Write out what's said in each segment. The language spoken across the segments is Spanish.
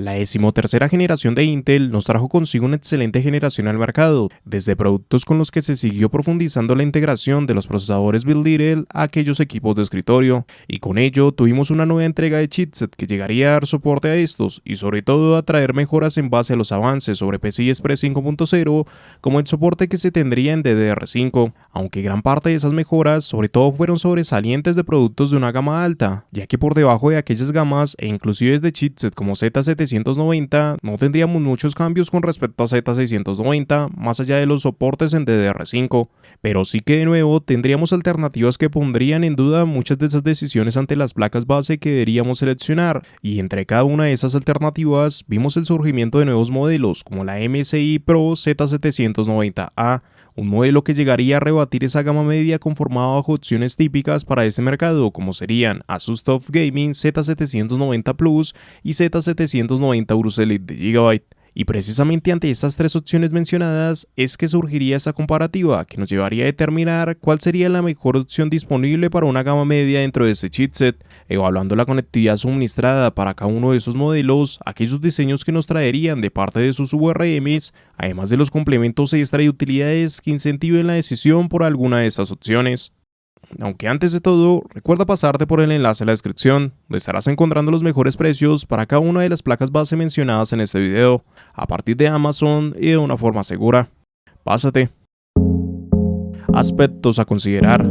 La 13ª generación de Intel nos trajo consigo una excelente generación al mercado, desde productos con los que se siguió profundizando la integración de los procesadores Build Little a aquellos equipos de escritorio, y con ello tuvimos una nueva entrega de chipset que llegaría a dar soporte a estos y sobre todo a traer mejoras en base a los avances sobre PCI Express 5.0, como el soporte que se tendría en DDR5, aunque gran parte de esas mejoras sobre todo fueron sobresalientes de productos de una gama alta, ya que por debajo de aquellas gamas e inclusive de chipset como Z790 no tendríamos muchos cambios con respecto a Z690 más allá de los soportes en DDR5, pero sí que de nuevo tendríamos alternativas que pondrían en duda muchas de esas decisiones ante las placas base que deberíamos seleccionar, y entre cada una de esas alternativas vimos el surgimiento de nuevos modelos como la MSI Pro Z790A, un modelo que llegaría a rebatir esa gama media conformada bajo opciones típicas para ese mercado como serían Asus TUF Gaming Z790 Plus y Z790 Urus Elite de Gigabyte. Y precisamente ante estas tres opciones mencionadas es que surgiría esa comparativa que nos llevaría a determinar cuál sería la mejor opción disponible para una gama media dentro de este chipset, evaluando la conectividad suministrada para cada uno de esos modelos, aquellos diseños que nos traerían de parte de sus URMs, además de los complementos extra y utilidades que incentiven la decisión por alguna de esas opciones. Aunque antes de todo, recuerda pasarte por el enlace en la descripción, donde estarás encontrando los mejores precios para cada una de las placas base mencionadas en este video, a partir de Amazon y de una forma segura. Pásate. Aspectos a considerar.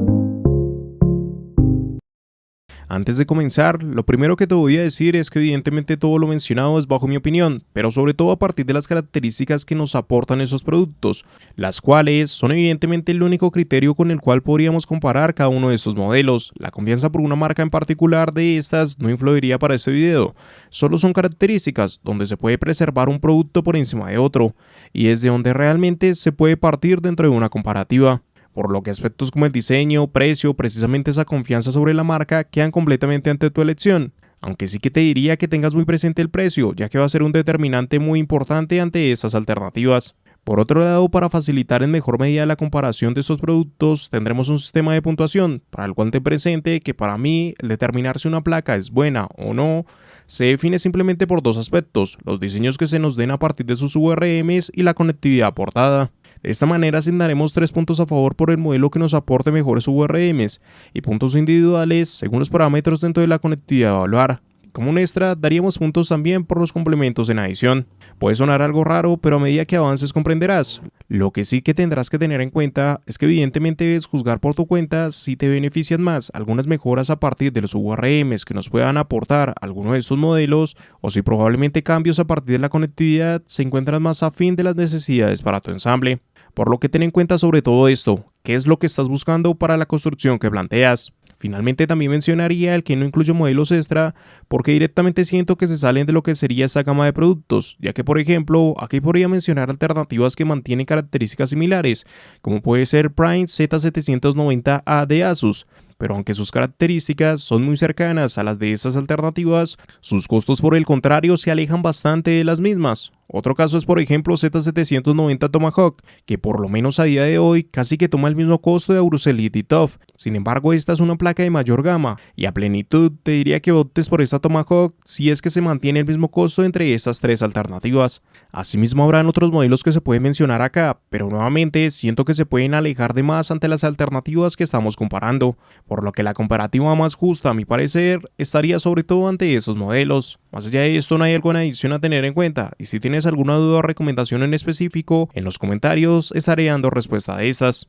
Antes de comenzar, lo primero que te voy a decir es que evidentemente todo lo mencionado es bajo mi opinión, pero sobre todo a partir de las características que nos aportan esos productos, las cuales son evidentemente el único criterio con el cual podríamos comparar cada uno de estos modelos. La confianza por una marca en particular de estas no influiría para este video, solo son características donde se puede preservar un producto por encima de otro, y es de donde realmente se puede partir dentro de una comparativa. Por lo que aspectos como el diseño, precio, precisamente esa confianza sobre la marca quedan completamente ante tu elección. Aunque sí que te diría que tengas muy presente el precio, ya que va a ser un determinante muy importante ante esas alternativas. Por otro lado, para facilitar en mejor medida la comparación de estos productos, tendremos un sistema de puntuación, para el cual te presente que para mí el determinar si una placa es buena o no, se define simplemente por dos aspectos, los diseños que se nos den a partir de sus URMs y la conectividad aportada. De esta manera asignaremos 3 puntos a favor por el modelo que nos aporte mejores URMs y puntos individuales según los parámetros dentro de la conectividad a evaluar. Como un extra, daríamos puntos también por los complementos en adición. Puede sonar algo raro, pero a medida que avances comprenderás. Lo que sí que tendrás que tener en cuenta es que evidentemente debes juzgar por tu cuenta si te benefician más algunas mejoras a partir de los URMs que nos puedan aportar alguno de estos modelos, o si probablemente cambios a partir de la conectividad se encuentran más afín de las necesidades para tu ensamble. Por lo que ten en cuenta sobre todo esto, ¿qué es lo que estás buscando para la construcción que planteas? Finalmente también mencionaría el que no incluye modelos extra porque directamente siento que se salen de lo que sería esta gama de productos, ya que por ejemplo aquí podría mencionar alternativas que mantienen características similares, como puede ser Prime Z790A de Asus, pero aunque sus características son muy cercanas a las de esas alternativas, sus costos por el contrario se alejan bastante de las mismas. Otro caso es por ejemplo Z790 Tomahawk, que por lo menos a día de hoy casi que toma el mismo costo de Urus Elite y TUF. Sin embargo, esta es una placa de mayor gama, y a plenitud te diría que optes por esta Tomahawk si es que se mantiene el mismo costo entre estas tres alternativas. Asimismo habrán otros modelos que se pueden mencionar acá, pero nuevamente siento que se pueden alejar de más ante las alternativas que estamos comparando, por lo que la comparativa más justa a mi parecer estaría sobre todo ante esos modelos. Más allá de esto no hay alguna adición a tener en cuenta, y si tienes alguna duda o recomendación en específico, en los comentarios estaré dando respuesta a estas.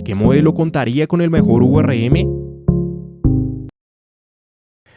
¿Qué modelo contaría con el mejor URM?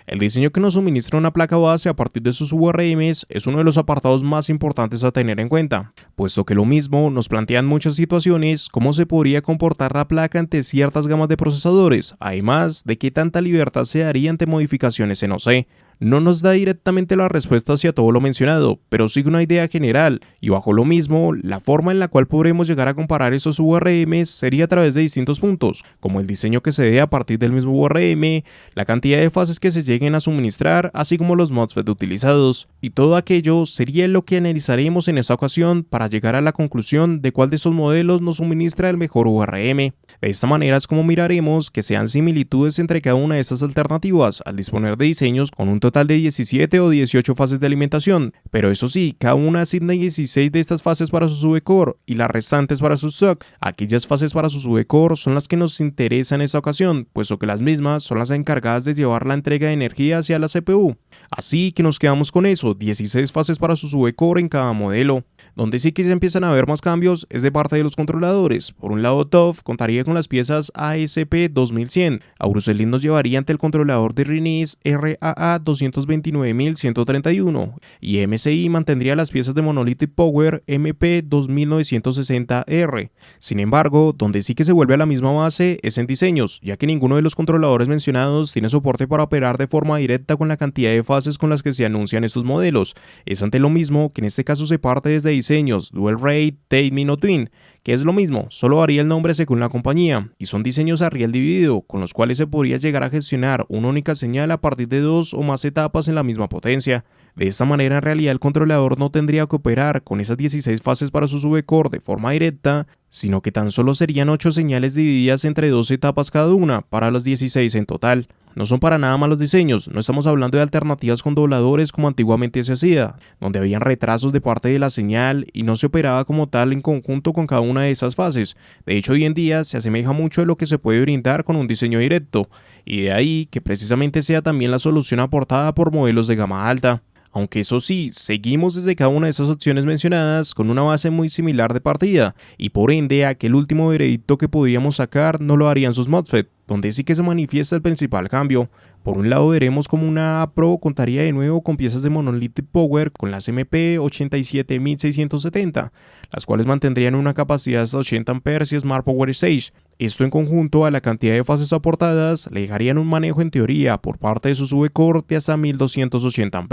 El diseño que nos suministra una placa base a partir de sus URMs es uno de los apartados más importantes a tener en cuenta, puesto que lo mismo nos plantean muchas situaciones cómo se podría comportar la placa ante ciertas gamas de procesadores, además de qué tanta libertad se daría ante modificaciones en OC. No nos da directamente la respuesta hacia todo lo mencionado, pero sigue una idea general, y bajo lo mismo, la forma en la cual podremos llegar a comparar esos URMs sería a través de distintos puntos, como el diseño que se dé a partir del mismo URM, la cantidad de fases que se lleguen a suministrar, así como los MOSFET utilizados, y todo aquello sería lo que analizaremos en esta ocasión para llegar a la conclusión de cuál de esos modelos nos suministra el mejor URM. De esta manera es como miraremos que sean similitudes entre cada una de estas alternativas al disponer de diseños con un total de 17 o 18 fases de alimentación, pero eso sí, cada una asigna 16 de estas fases para su sub-core y las restantes para su stock. Aquellas fases para su sub-core son las que nos interesan en esta ocasión, puesto que las mismas son las encargadas de llevar la entrega de energía hacia la CPU. Así que nos quedamos con eso, 16 fases para su sub-core en cada modelo. Donde sí que ya empiezan a haber más cambios es de parte de los controladores. Por un lado, TOF contaría con las piezas ASP2100. Aurus Elite nos llevaría ante el controlador de Release RAA229131 y MSI mantendría las piezas de Monolithic Power MP2960R. Sin embargo, donde sí que se vuelve a la misma base es en diseños, ya que ninguno de los controladores mencionados tiene soporte para operar de forma directa con la cantidad de fases con las que se anuncian estos modelos. Es ante lo mismo que en este caso se parte desde diseños Dual Rate, Taming o Twin, que es lo mismo, solo varía el nombre según la compañía, y son diseños a riel dividido, con los cuales se podría llegar a gestionar una única señal a partir de 2 o más etapas en la misma potencia. De esta manera, en realidad, el controlador no tendría que operar con esas 16 fases para su sub-core de forma directa, sino que tan solo serían 8 señales divididas entre 2 etapas cada una, para las 16 en total. No son para nada malos diseños, no estamos hablando de alternativas con dobladores como antiguamente se hacía, donde habían retrasos de parte de la señal y no se operaba como tal en conjunto con cada una de esas fases. De hecho, hoy en día se asemeja mucho a lo que se puede brindar con un diseño directo, y de ahí que precisamente sea también la solución aportada por modelos de gama alta. Aunque eso sí, seguimos desde cada una de esas opciones mencionadas con una base muy similar de partida, y por ende aquel último veredicto que podíamos sacar no lo harían sus MOSFET, donde sí que se manifiesta el principal cambio. Por un lado veremos como una A Pro contaría de nuevo con piezas de Monolithic Power con las MP87670, las cuales mantendrían una capacidad de hasta 80 A y Smart Power Stage. Esto en conjunto a la cantidad de fases aportadas le dejarían un manejo en teoría por parte de su sub-core de hasta 1280 A.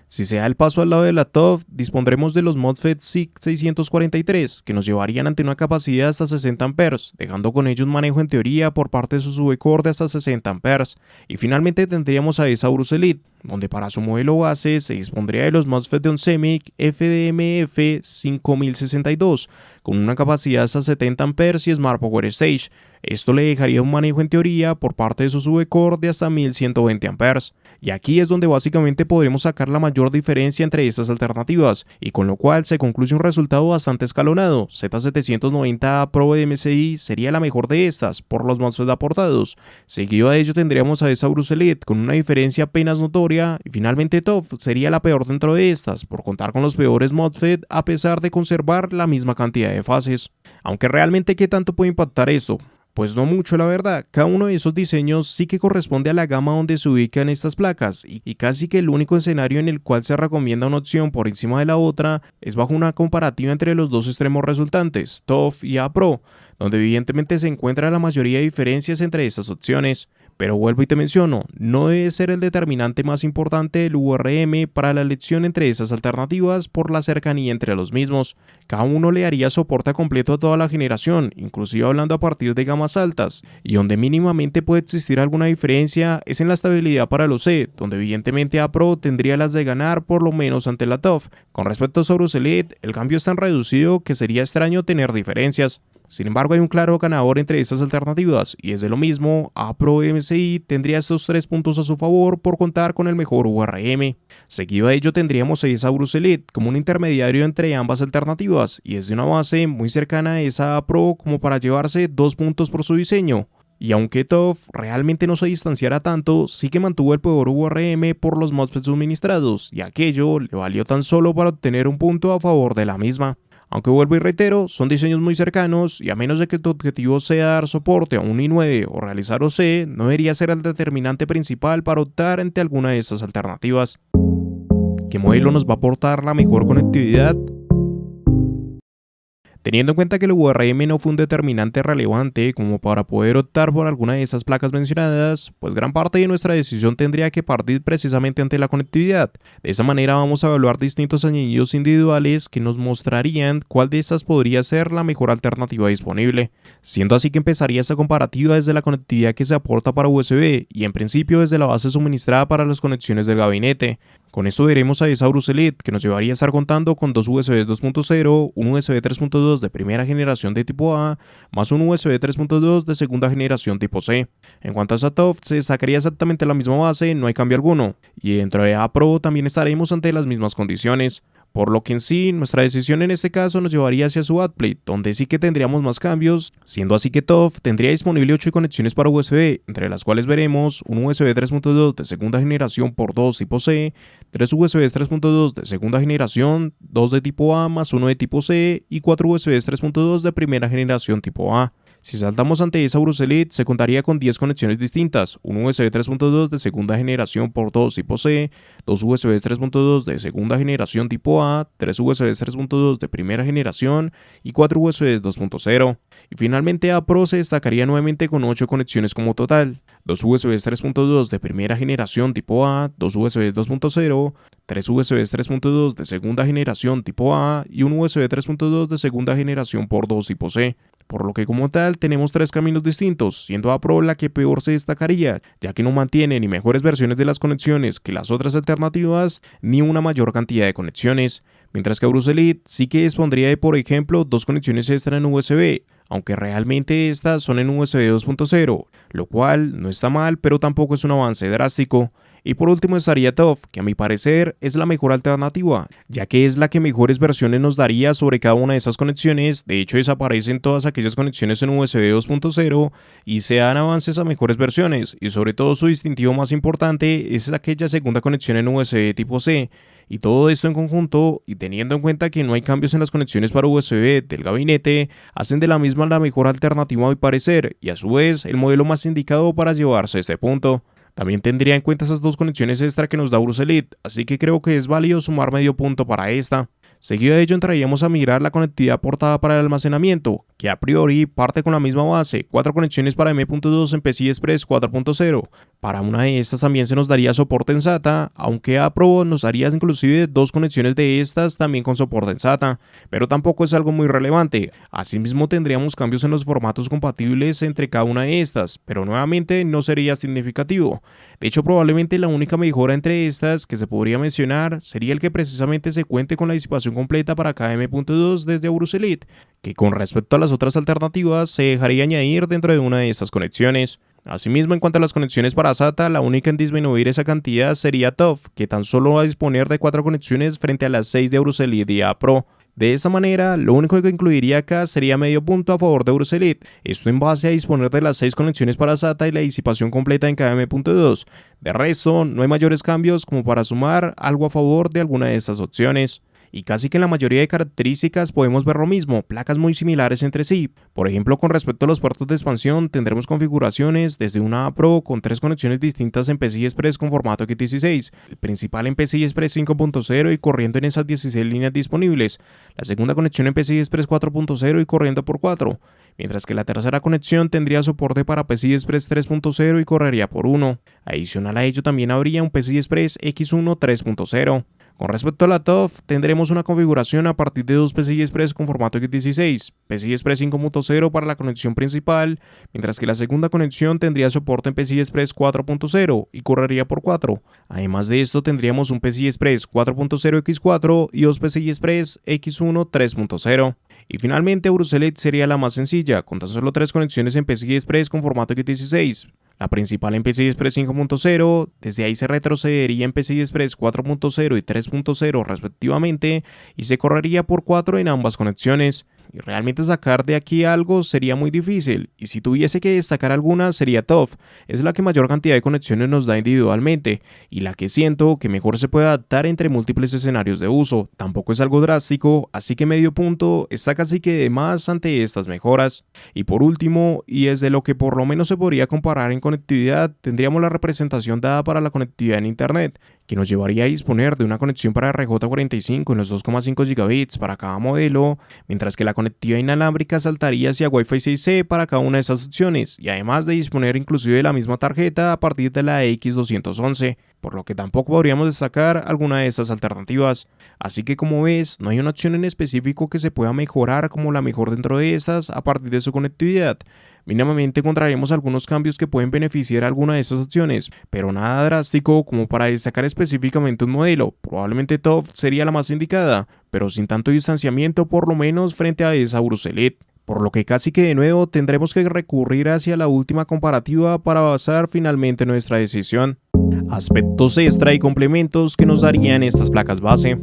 Si se da el paso al lado de la TOF, dispondremos de los MOSFET SIC 643 que nos llevarían ante una capacidad de hasta 60 A, dejando con ello un manejo en teoría por parte de su sub-core de hasta 60 A. Y finalmente tendríamos a esa Aurus Elite, donde para su modelo base se dispondría de los MOSFET de Onsemic FDMF 5062, con una capacidad hasta 70 A y Smart Power Stage. Esto le dejaría un manejo en teoría por parte de su sub-core de hasta 1120 A. Y aquí es donde básicamente podremos sacar la mayor diferencia entre estas alternativas, y con lo cual se concluye un resultado bastante escalonado. Z790A Pro de MSI sería la mejor de estas, por los MOSFET aportados. Seguido a ello tendríamos a esa Aurus Elite con una diferencia apenas notoria, y finalmente TOF sería la peor dentro de estas, por contar con los peores MOSFET a pesar de conservar la misma cantidad de fases. Aunque realmente, ¿qué tanto puede impactar esto? Pues no mucho, la verdad. Cada uno de esos diseños sí que corresponde a la gama donde se ubican estas placas, y casi que el único escenario en el cual se recomienda una opción por encima de la otra es bajo una comparativa entre los dos extremos resultantes, TOF y A Pro, donde evidentemente se encuentra la mayoría de diferencias entre estas opciones. Pero vuelvo y te menciono, no debe ser el determinante más importante el URM para la elección entre esas alternativas por la cercanía entre los mismos. Cada uno le haría soporte completo a toda la generación, inclusive hablando a partir de gamas altas, y donde mínimamente puede existir alguna diferencia es en la estabilidad para los C, donde evidentemente A Pro tendría las de ganar por lo menos ante la TOF. Con respecto a Aurus Elite, el cambio es tan reducido que sería extraño tener diferencias. Sin embargo, hay un claro ganador entre estas alternativas, y es de lo mismo, A Pro y MSI tendría estos 3 puntos a su favor por contar con el mejor URM. Seguido a ello tendríamos a esa Aurus Elite como un intermediario entre ambas alternativas, y es de una base muy cercana a esa A Pro como para llevarse 2 puntos por su diseño. Y aunque TOF realmente no se distanciara tanto, sí que mantuvo el peor URM por los MOSFET suministrados, y aquello le valió tan solo para obtener un punto a favor de la misma. Aunque vuelvo y reitero, son diseños muy cercanos, y a menos de que tu objetivo sea dar soporte a un i9 o realizar OC, no debería ser el determinante principal para optar ante alguna de estas alternativas. ¿Qué modelo nos va a aportar la mejor conectividad? Teniendo en cuenta que el URM no fue un determinante relevante como para poder optar por alguna de esas placas mencionadas, pues gran parte de nuestra decisión tendría que partir precisamente ante la conectividad. De esa manera vamos a evaluar distintos añadidos individuales que nos mostrarían cuál de estas podría ser la mejor alternativa disponible. Siendo así que empezaría esta comparativa desde la conectividad que se aporta para USB y en principio desde la base suministrada para las conexiones del gabinete. Con esto veremos a esa Aorus Elite, que nos llevaría a estar contando con dos USB 2.0, un USB 3.2 de primera generación de tipo A, más un USB 3.2 de segunda generación tipo C. En cuanto a esa TUF, se sacaría exactamente la misma base, no hay cambio alguno, y dentro de A Pro también estaremos ante las mismas condiciones. Por lo que en sí, nuestra decisión en este caso nos llevaría hacia su backplate, donde sí que tendríamos más cambios, siendo así que TUF tendría disponible 8 conexiones para USB, entre las cuales veremos un USB 3.2 de segunda generación por 2 tipo C, 3 USB 3.2 de segunda generación, 2 de tipo A más 1 de tipo C y 4 USB 3.2 de primera generación tipo A. Si saltamos ante esa Aorus Elite, se contaría con 10 conexiones distintas, un USB 3.2 de segunda generación por 2 tipo C, 2 USB 3.2 de segunda generación tipo A, 3 USB 3.2 de primera generación y 4 USB 2.0. Y finalmente A Pro se destacaría nuevamente con 8 conexiones como total, 2 USB 3.2 de primera generación tipo A, 2 USB 2.0, 3 USB 3.2 de segunda generación tipo A y un USB 3.2 de segunda generación por 2 tipo C. Por lo que como tal tenemos 3 caminos distintos, siendo A Pro la que peor se destacaría, ya que no mantiene ni mejores versiones de las conexiones que las otras alternativas, ni una mayor cantidad de conexiones, mientras que Aorus Elite sí que dispondría de, por ejemplo, 2 conexiones extra en USB, aunque realmente estas son en USB 2.0, lo cual no está mal, pero tampoco es un avance drástico. Y por último estaría TUF, que a mi parecer es la mejor alternativa, ya que es la que mejores versiones nos daría sobre cada una de esas conexiones. De hecho, desaparecen todas aquellas conexiones en USB 2.0 y se dan avances a mejores versiones, y sobre todo su distintivo más importante es aquella segunda conexión en USB tipo C. Y todo esto en conjunto, y teniendo en cuenta que no hay cambios en las conexiones para USB del gabinete, hacen de la misma la mejor alternativa a mi parecer, y a su vez el modelo más indicado para llevarse a este punto. También tendría en cuenta esas 2 conexiones extra que nos da Aorus Elite, así que creo que es válido sumar medio punto para esta. Seguido de ello entraríamos a mirar la conectividad portada para el almacenamiento, que a priori parte con la misma base, 4 conexiones para M.2 en PCI Express 4.0. Para una de estas también se nos daría soporte en SATA, aunque A Pro nos daría inclusive 2 conexiones de estas también con soporte en SATA, pero tampoco es algo muy relevante. Asimismo tendríamos cambios en los formatos compatibles entre cada una de estas, pero nuevamente no sería significativo. De hecho, probablemente la única mejora entre estas que se podría mencionar sería el que precisamente se cuente con la disipación completa para cada M.2 desde Aorus Elite, que con respecto a las otras alternativas se dejaría añadir dentro de una de estas conexiones. Asimismo, en cuanto a las conexiones para SATA, la única en disminuir esa cantidad sería TUF, que tan solo va a disponer de 4 conexiones frente a las 6 de Aorus Elite y A Pro. De esta manera, lo único que incluiría acá sería medio punto a favor de Aorus Elite, esto en base a disponer de las 6 conexiones para SATA y la disipación completa en cada M.2. De resto, no hay mayores cambios como para sumar algo a favor de alguna de estas opciones. Y casi que en la mayoría de características podemos ver lo mismo, placas muy similares entre sí. Por ejemplo, con respecto a los puertos de expansión, tendremos configuraciones desde una A Pro con 3 conexiones distintas en PCI Express con formato X16, el principal en PCI Express 5.0 y corriendo en esas 16 líneas disponibles, la segunda conexión en PCI Express 4.0 y corriendo por 4, mientras que la tercera conexión tendría soporte para PCI Express 3.0 y correría por 1. Adicional a ello también habría un PCI Express X1 3.0. Con respecto a la TUF, tendremos una configuración a partir de 2 PCI Express con formato X16, PCI Express 5.0 para la conexión principal, mientras que la segunda conexión tendría soporte en PCI Express 4.0 y correría por 4. Además de esto tendríamos un PCI Express 4.0 X4 y 2 PCI Express X1 3.0. Y finalmente Aorus Elite sería la más sencilla, con tan solo 3 conexiones en PCI Express con formato X16. La principal en PCI Express 5.0, desde ahí se retrocedería en PCI Express 4.0 y 3.0 respectivamente y se correría por 4 en ambas conexiones. Y realmente sacar de aquí algo sería muy difícil, y si tuviese que destacar alguna sería TUF, es la que mayor cantidad de conexiones nos da individualmente, y la que siento que mejor se puede adaptar entre múltiples escenarios de uso. Tampoco es algo drástico, así que medio punto está casi que de más ante estas mejoras. Y por último, y desde lo que por lo menos se podría comparar en conectividad, tendríamos la representación dada para la conectividad en Internet, que nos llevaría a disponer de una conexión para RJ45 en los 2,5 gigabits para cada modelo, mientras que la conectividad inalámbrica saltaría hacia Wi-Fi 6E para cada una de esas opciones, y además de disponer inclusive de la misma tarjeta a partir de la X211. por lo que tampoco podríamos destacar alguna de estas alternativas. Así que como ves, no hay una opción en específico que se pueda mejorar como la mejor dentro de estas a partir de su conectividad. Mínimamente encontraremos algunos cambios que pueden beneficiar a alguna de estas opciones, pero nada drástico como para destacar específicamente un modelo. Probablemente TOF sería la más indicada, pero sin tanto distanciamiento por lo menos frente a esa Bruselet. Por lo que casi que de nuevo tendremos que recurrir hacia la última comparativa para basar finalmente nuestra decisión. Aspectos extra y complementos que nos darían estas placas base.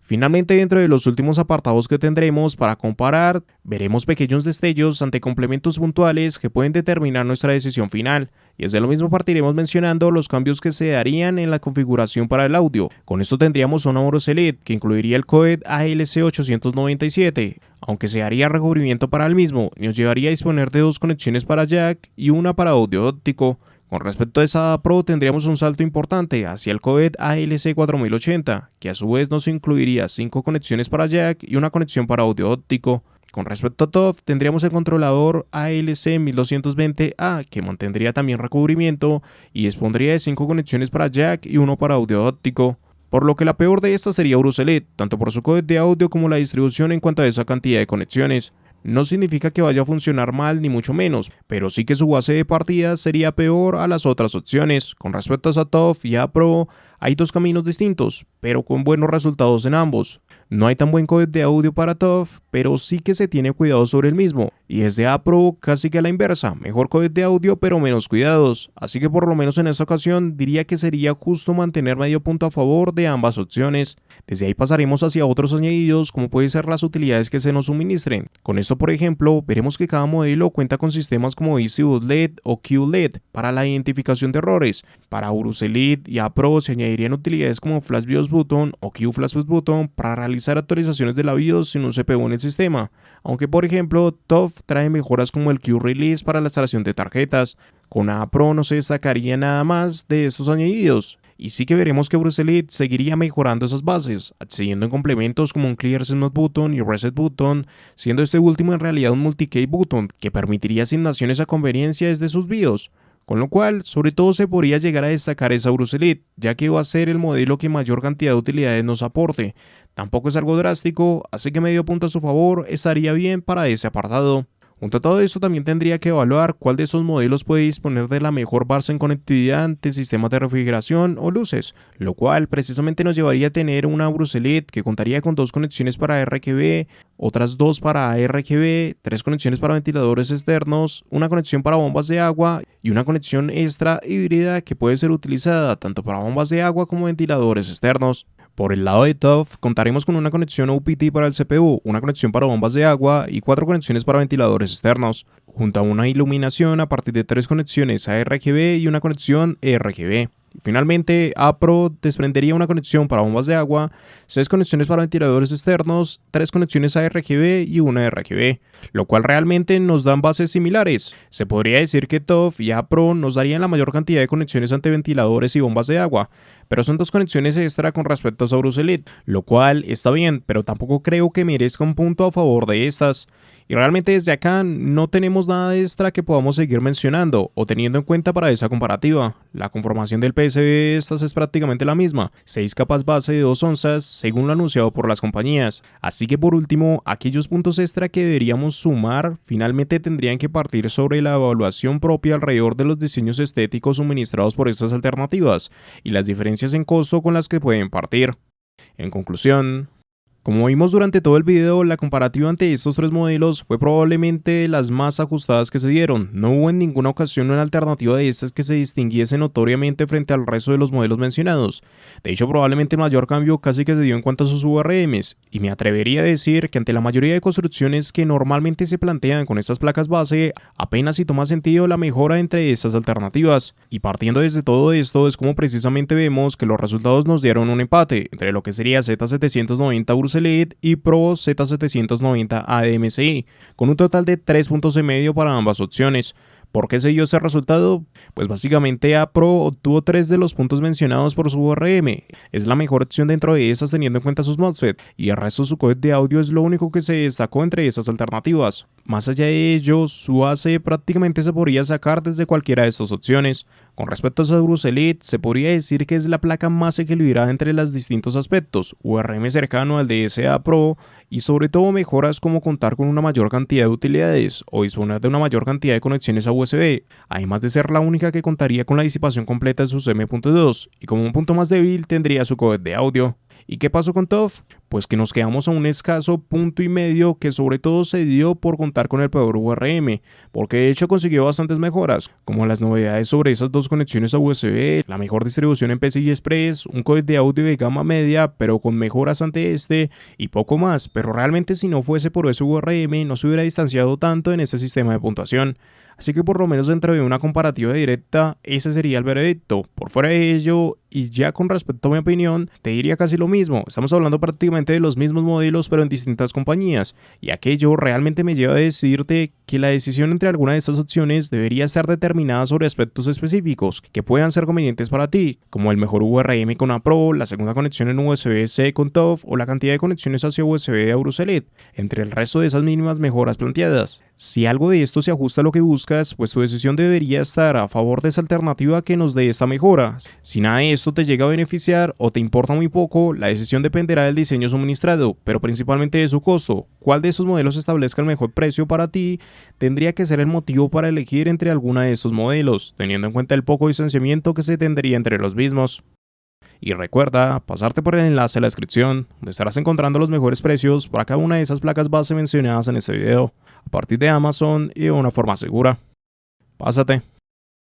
Finalmente, dentro de los últimos apartados que tendremos para comparar, veremos pequeños destellos ante complementos puntuales que pueden determinar nuestra decisión final, y desde lo mismo partiremos mencionando los cambios que se darían en la configuración para el audio. Con esto tendríamos una Bruselet que incluiría el codec ALC897, aunque se haría recubrimiento para el mismo, y nos llevaría a disponer de 2 conexiones para jack y una para audio óptico. Con respecto a esa Pro tendríamos un salto importante hacia el codec ALC4080, que a su vez nos incluiría 5 conexiones para jack y una conexión para audio óptico. Con respecto a TOF tendríamos el controlador ALC1220A, que mantendría también recubrimiento y dispondría de 5 conexiones para jack y uno para audio óptico. Por lo que la peor de estas sería Bruselet, tanto por su codec de audio como la distribución en cuanto a esa cantidad de conexiones. No significa que vaya a funcionar mal ni mucho menos, pero sí que su base de partida sería peor a las otras opciones. Con respecto a SATOF y A-Pro, hay 2 caminos distintos, pero con buenos resultados en ambos. No hay tan buen codec de audio para TOF, pero sí que se tiene cuidado sobre el mismo, y desde A-Pro casi que a la inversa, mejor codec de audio pero menos cuidados, así que por lo menos en esta ocasión diría que sería justo mantener medio punto a favor de ambas opciones. Desde ahí pasaremos hacia otros añadidos como pueden ser las utilidades que se nos suministren. Con esto por ejemplo, veremos que cada modelo cuenta con sistemas como EasyBoot LED o QLED para la identificación de errores. Para Bruselet y A-Pro se añadirían utilidades como Flash BIOS Button o QFlash Button para realizar actualizaciones de la BIOS sin un CPU en el sistema, aunque por ejemplo TOF trae mejoras como el Q-Release para la instalación de tarjetas. Con A-Pro no se destacaría nada más de estos añadidos, y sí que veremos que Bruselet seguiría mejorando esas bases, accediendo en complementos como un Clear Mode Button y Reset Button, siendo este último en realidad un multi-key button que permitiría asignaciones a conveniencia desde sus BIOS. Con lo cual, sobre todo se podría llegar a destacar esa Bruselet, ya que va a ser el modelo que mayor cantidad de utilidades nos aporte. Tampoco es algo drástico, así que medio punto a su favor estaría bien para ese apartado. Junto a todo esto también tendría que evaluar cuál de esos modelos puede disponer de la mejor base en conectividad ante sistemas de refrigeración o luces, lo cual precisamente nos llevaría a tener una Bruselet que contaría con 2 conexiones para RGB, otras 2 para ARGB, 3 conexiones para ventiladores externos, una conexión para bombas de agua y una conexión extra híbrida que puede ser utilizada tanto para bombas de agua como ventiladores externos. Por el lado de TOF, contaremos con una conexión OPT para el CPU, una conexión para bombas de agua y 4 conexiones para ventiladores externos, junto a una iluminación a partir de 3 conexiones ARGB y una conexión RGB. Finalmente, A-Pro desprendería una conexión para bombas de agua, 6 conexiones para ventiladores externos, 3 conexiones ARGB y una RGB, lo cual realmente nos dan bases similares. Se podría decir que TOF y A-Pro nos darían la mayor cantidad de conexiones ante ventiladores y bombas de agua, pero son 2 conexiones extra con respecto a Bruselet, lo cual está bien, pero tampoco creo que merezca un punto a favor de estas. Y realmente desde acá no tenemos nada extra que podamos seguir mencionando o teniendo en cuenta para esa comparativa. La conformación del PCB de estas es prácticamente la misma, 6 capas base de 2 onzas según lo anunciado por las compañías. Así que por último, aquellos puntos extra que deberíamos sumar finalmente tendrían que partir sobre la evaluación propia alrededor de los diseños estéticos suministrados por estas alternativas y las diferencias en costo con las que pueden partir. En conclusión, como vimos durante todo el video, la comparativa ante estos 3 modelos fue probablemente las más ajustadas que se dieron. No hubo en ninguna ocasión una alternativa de estas que se distinguiese notoriamente frente al resto de los modelos mencionados. De hecho, probablemente el mayor cambio casi que se dio en cuanto a sus URMs, y me atrevería a decir que ante la mayoría de construcciones que normalmente se plantean con estas placas base, apenas si toma sentido la mejora entre estas alternativas. Y partiendo desde todo esto es como precisamente vemos que los resultados nos dieron un empate entre lo que sería Z790 Bruselet y Pro Z790 ADMCI, con un total de 3 puntos y medio para ambas opciones. ¿Por qué se dio ese resultado? Pues básicamente A-Pro obtuvo 3 de los puntos mencionados por su URM. Es la mejor opción dentro de esas teniendo en cuenta sus MOSFET, y el resto de su codec de audio es lo único que se destacó entre esas alternativas. Más allá de ello, su AC prácticamente se podría sacar desde cualquiera de estas opciones. Con respecto a Saurus Elite, se podría decir que es la placa más equilibrada entre los distintos aspectos, URM cercano al DSA Pro y sobre todo mejoras como contar con una mayor cantidad de utilidades o disponer de una mayor cantidad de conexiones a USB, además de ser la única que contaría con la disipación completa de sus M.2 y como un punto más débil tendría su codec de audio. ¿Y qué pasó con TUF? Pues que nos quedamos a un escaso punto y medio que sobre todo se dio por contar con el peor URM, porque de hecho consiguió bastantes mejoras, como las novedades sobre esas dos conexiones a USB, la mejor distribución en PCI Express, un codec de audio de gama media, pero con mejoras ante este, y poco más, pero realmente si no fuese por ese URM no se hubiera distanciado tanto en este sistema de puntuación. Así que por lo menos dentro de una comparativa directa, ese sería el veredicto. Por fuera de ello, y ya con respecto a mi opinión, te diría casi lo mismo. Estamos hablando prácticamente de los mismos modelos, pero en distintas compañías. Y aquello realmente me lleva a decirte que la decisión entre alguna de estas opciones debería estar determinada sobre aspectos específicos que puedan ser convenientes para ti, como el mejor URM con APRO, la segunda conexión en USB-C con TUF o la cantidad de conexiones hacia USB de Aorus Elite, entre el resto de esas mínimas mejoras planteadas. Si algo de esto se ajusta a lo que buscas, pues tu decisión debería estar a favor de esa alternativa que nos dé esta mejora. Si nada de esto te llega a beneficiar o te importa muy poco, la decisión dependerá del diseño suministrado, pero principalmente de su costo. ¿Cuál de estos modelos establezca el mejor precio para ti? Tendría que ser el motivo para elegir entre alguna de estos modelos, teniendo en cuenta el poco distanciamiento que se tendría entre los mismos. Y recuerda pasarte por el enlace a la descripción, donde estarás encontrando los mejores precios para cada una de esas placas base mencionadas en este video, a partir de Amazon y de una forma segura. Pásate.